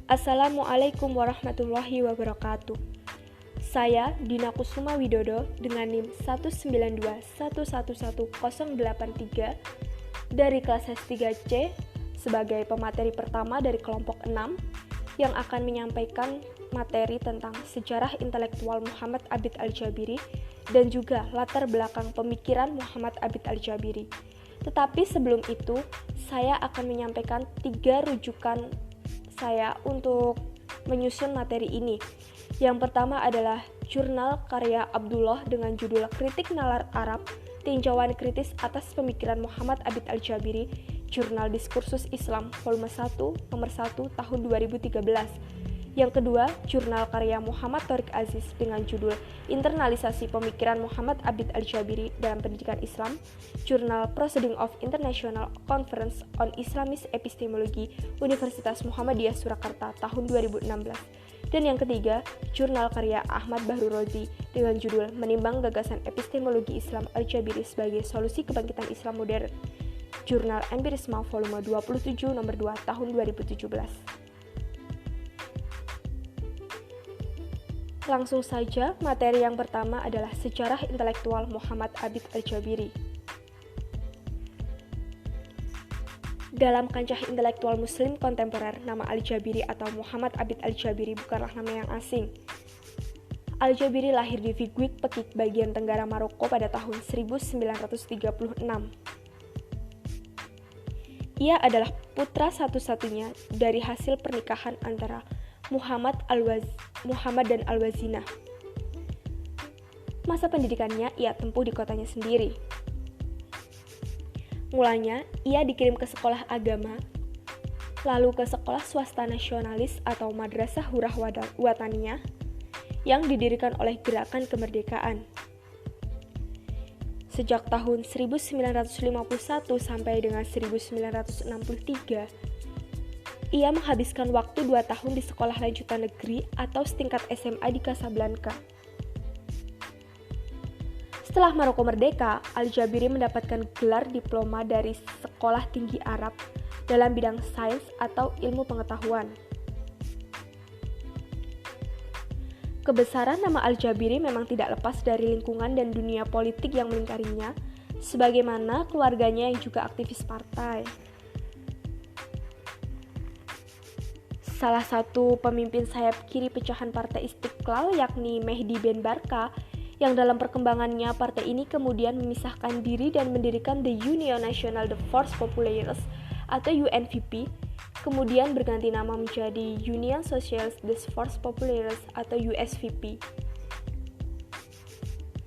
Assalamualaikum warahmatullahi wabarakatuh. Saya Dina Kusuma Widodo dengan NIM 192111083 dari kelas S3C sebagai pemateri pertama dari kelompok 6 yang akan menyampaikan materi tentang sejarah intelektual Muhammad Abid Al-Jabiri dan juga latar belakang pemikiran Muhammad Abid Al-Jabiri. Tetapi sebelum itu, saya akan menyampaikan 3 rujukan saya untuk menyusun materi ini. Yang pertama adalah jurnal karya Abdullah dengan judul Kritik Nalar Arab, Tinjauan Kritis atas Pemikiran Muhammad Abid Al-Jabiri, Jurnal Diskursus Islam, volume 1, nomor 1, tahun 2013. Yang kedua, jurnal karya Muhammad Thorik Aziz dengan judul Internalisasi Pemikiran Muhammad Abid Al-Jabiri dalam Pendidikan Islam, Jurnal Proceeding of International Conference on Islamist Epistemology, Universitas Muhammadiyah Surakarta, tahun 2016. Dan yang ketiga, jurnal karya Ahmad Bahru Rozi dengan judul Menimbang Gagasan Epistemologi Islam Al-Jabiri sebagai Solusi Kebangkitan Islam Modern, Jurnal Empirisme volume 27 nomor 2 tahun 2017. Langsung saja, materi yang pertama adalah sejarah intelektual Muhammad Abid Al-Jabiri. Dalam kancah intelektual muslim kontemporer, nama Al-Jabiri atau Muhammad Abid Al-Jabiri bukanlah nama yang asing. Al-Jabiri lahir di Vigwik, Pekik, bagian tenggara Maroko pada tahun 1936. Ia adalah putra satu-satunya dari hasil pernikahan antara Muhammad dan Al-Wazina. Masa pendidikannya ia tempuh di kotanya sendiri. Mulanya, ia dikirim ke sekolah agama, lalu ke sekolah swasta nasionalis atau Madrasah Hurrah Wataniyah yang didirikan oleh Gerakan Kemerdekaan. Sejak tahun 1951 sampai dengan 1963, ia menghabiskan waktu 2 tahun di sekolah lanjutan negeri atau setingkat SMA di Casablanca. Setelah Maroko merdeka, Al-Jabiri mendapatkan gelar diploma dari Sekolah Tinggi Arab dalam bidang sains atau ilmu pengetahuan. Kebesaran nama Al-Jabiri memang tidak lepas dari lingkungan dan dunia politik yang melingkarinya, sebagaimana keluarganya yang juga aktivis partai. Salah satu pemimpin sayap kiri pecahan Partai Istiqlal yakni Mehdi Ben Barka, yang dalam perkembangannya partai ini kemudian memisahkan diri dan mendirikan The Union National de Forces Populaires atau UNVP, kemudian berganti nama menjadi Union Socialiste des Forces Populaires atau USVP.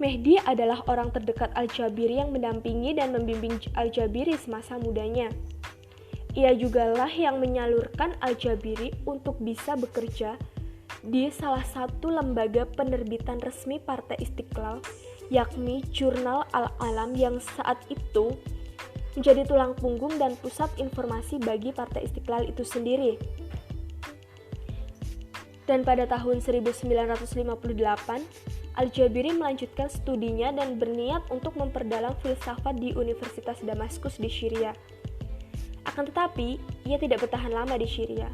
Mehdi adalah orang terdekat Al-Jabiri yang mendampingi dan membimbing Al-Jabiri semasa mudanya. Ia jugalah yang menyalurkan Al-Jabiri untuk bisa bekerja di salah satu lembaga penerbitan resmi Partai Istiqlal, yakni Jurnal Al-Alam yang saat itu menjadi tulang punggung dan pusat informasi bagi Partai Istiqlal itu sendiri. Dan pada tahun 1958, Al-Jabiri melanjutkan studinya dan berniat untuk memperdalam filsafat di Universitas Damaskus di Syria. Akan tetapi, ia tidak bertahan lama di Syria.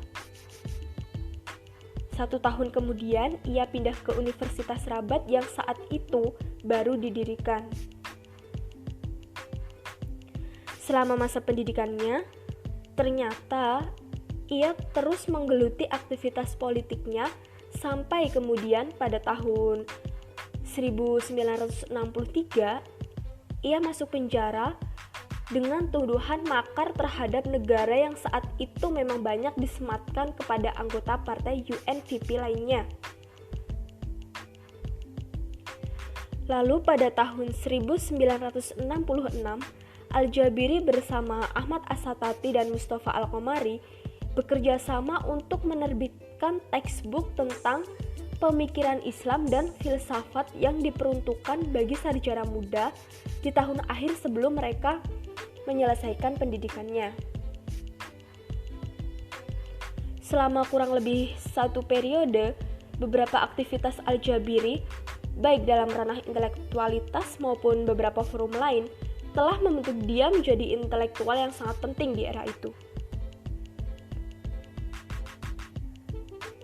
1 tahun kemudian, ia pindah ke Universitas Rabat yang saat itu baru didirikan. Selama masa pendidikannya, ternyata ia terus menggeluti aktivitas politiknya sampai kemudian pada tahun 1963, ia masuk penjara dengan tuduhan makar terhadap negara yang saat itu memang banyak disematkan kepada anggota partai UNVP lainnya. Lalu pada tahun 1966, Al-Jabiri bersama Ahmad As-Satati dan Mustafa Al-Qomari bekerja sama untuk menerbitkan textbook tentang pemikiran Islam dan filsafat yang diperuntukkan bagi sarjana muda di tahun akhir sebelum mereka menyelesaikan pendidikannya. Selama kurang lebih 1 periode, beberapa aktivitas Al-Jabiri, baik dalam ranah intelektualitas maupun beberapa forum lain, telah membentuk dia menjadi intelektual yang sangat penting di era itu.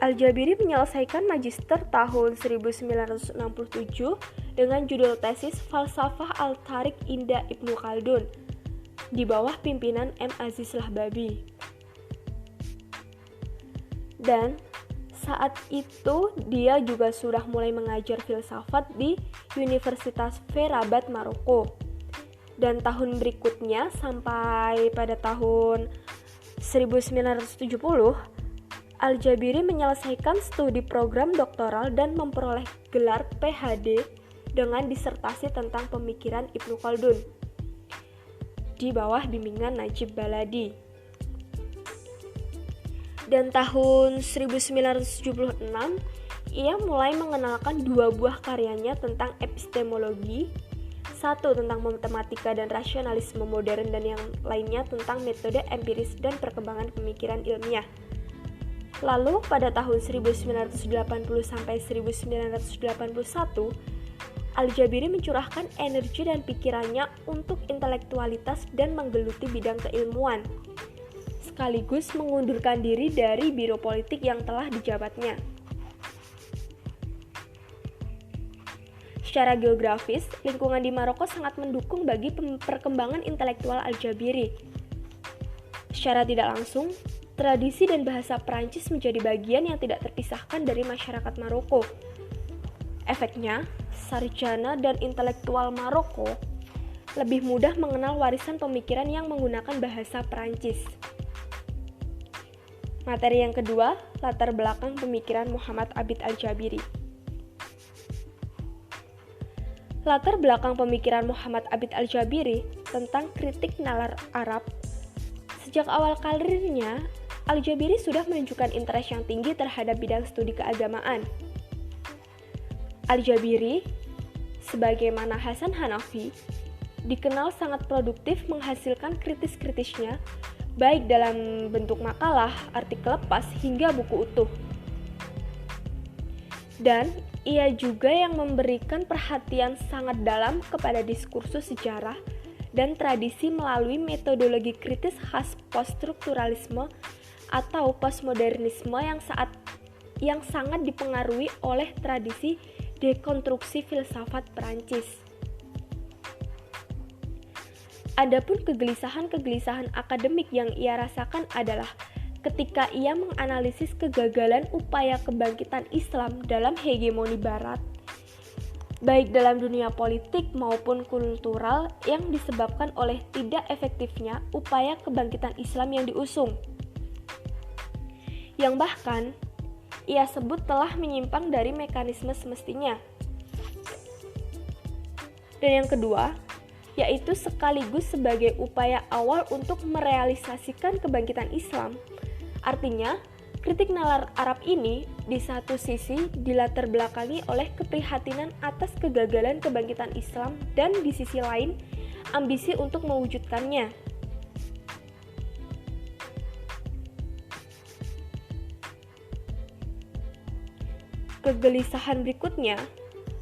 Al-Jabiri menyelesaikan magister tahun 1967 dengan judul tesis Falsafah Al-Tariq Inda Ibnu Khaldun di bawah pimpinan M. Aziz Lahbabi. Dan saat itu dia juga sudah mulai mengajar filsafat di Universitas Rabat Maroko. Dan tahun berikutnya sampai pada tahun 1970, Al-Jabiri menyelesaikan studi program doktoral dan memperoleh gelar PhD dengan disertasi tentang pemikiran Ibnu Khaldun di bawah bimbingan Najib Baladi. Dan tahun 1976, ia mulai mengenalkan 2 buah karyanya tentang epistemologi, satu tentang matematika dan rasionalisme modern dan yang lainnya tentang metode empiris dan perkembangan pemikiran ilmiah. Lalu pada tahun 1980 sampai 1981, Al-Jabiri mencurahkan energi dan pikirannya untuk intelektualitas dan menggeluti bidang keilmuan, sekaligus mengundurkan diri dari biro politik yang telah dijabatnya. Secara geografis, lingkungan di Maroko sangat mendukung bagi perkembangan intelektual Al-Jabiri. Secara tidak langsung, tradisi dan bahasa Perancis menjadi bagian yang tidak terpisahkan dari masyarakat Maroko. Efeknya, sarjana dan intelektual Maroko lebih mudah mengenal warisan pemikiran yang menggunakan bahasa Perancis. Materi yang kedua, latar belakang pemikiran Muhammad Abid Al-Jabiri. Latar belakang pemikiran Muhammad Abid Al-Jabiri tentang kritik nalar Arab. Sejak awal karirnya, Al-Jabiri sudah menunjukkan interest yang tinggi terhadap bidang studi keagamaan. Al-Jabiri, sebagaimana Hasan Hanafi, dikenal sangat produktif menghasilkan kritis-kritisnya, baik dalam bentuk makalah, artikel lepas, hingga buku utuh. Dan ia juga yang memberikan perhatian sangat dalam kepada diskursus sejarah dan tradisi melalui metodologi kritis khas poststrukturalisme atau postmodernisme yang sangat dipengaruhi oleh tradisi dekonstruksi filsafat Perancis. Adapun kegelisahan-kegelisahan akademik yang ia rasakan adalah ketika ia menganalisis kegagalan upaya kebangkitan Islam dalam hegemoni Barat, baik dalam dunia politik maupun kultural yang disebabkan oleh tidak efektifnya upaya kebangkitan Islam yang diusung, yang bahkan ia sebut telah menyimpang dari mekanisme semestinya. Dan yang kedua, yaitu sekaligus sebagai upaya awal untuk merealisasikan kebangkitan Islam. Artinya, kritik nalar Arab ini di satu sisi dilatar belakangi oleh keprihatinan atas kegagalan kebangkitan Islam dan di sisi lain, ambisi untuk mewujudkannya. Kegelisahan berikutnya,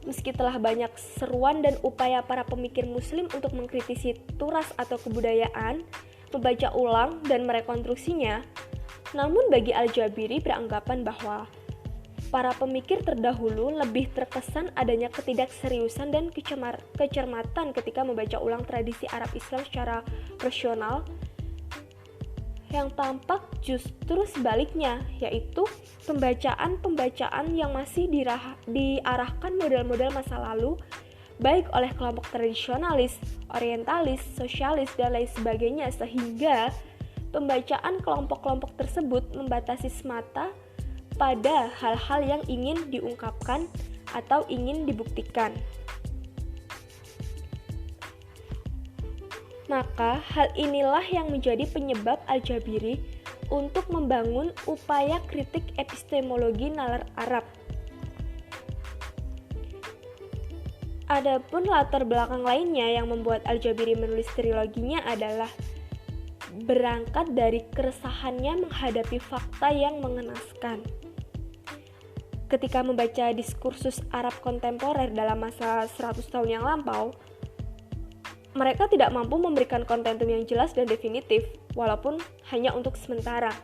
meski telah banyak seruan dan upaya para pemikir muslim untuk mengkritisi turas atau kebudayaan, membaca ulang dan merekonstruksinya, namun bagi Al-Jabiri beranggapan bahwa para pemikir terdahulu lebih terkesan adanya ketidakseriusan dan kecermatan ketika membaca ulang tradisi Arab Islam secara rasional, yang tampak justru sebaliknya, yaitu pembacaan-pembacaan yang masih diarahkan model-model masa lalu, baik oleh kelompok tradisionalis, orientalis, sosialis, dan lain sebagainya, sehingga pembacaan kelompok-kelompok tersebut membatasi semata pada hal-hal yang ingin diungkapkan atau ingin dibuktikan. Maka hal inilah yang menjadi penyebab Al-Jabiri untuk membangun upaya kritik epistemologi nalar Arab. Adapun latar belakang lainnya yang membuat Al-Jabiri menulis triloginya adalah berangkat dari keresahannya menghadapi fakta yang mengenaskan. Ketika membaca diskursus Arab kontemporer dalam masa 100 tahun yang lampau, mereka tidak mampu memberikan kontentum yang jelas dan definitif, walaupun hanya untuk sementara.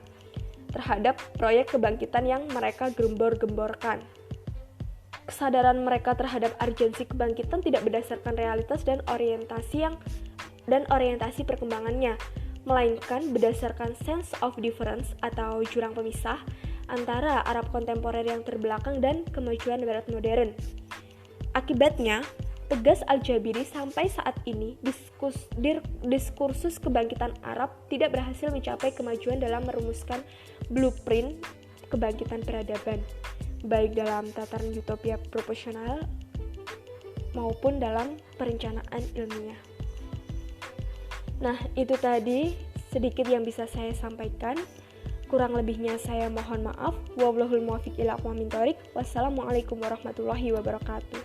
terhadap proyek kebangkitan yang mereka gembor-gemborkan. Kesadaran mereka terhadap urgensi kebangkitan tidak berdasarkan realitas dan orientasi perkembangannya, melainkan berdasarkan sense of difference atau jurang pemisah antara Arab kontemporer yang terbelakang dan kemajuan Barat modern. Akibatnya, tegas Al-Jabiri sampai saat ini diskursus kebangkitan Arab tidak berhasil mencapai kemajuan dalam merumuskan blueprint kebangkitan peradaban, baik dalam tataran utopia proporsional maupun dalam perencanaan ilmiah. Nah, itu tadi sedikit yang bisa saya sampaikan. Kurang lebihnya saya mohon maaf. Wallahul muwaffiq ila aqwamit thoriq. Wassalamualaikum warahmatullahi wabarakatuh.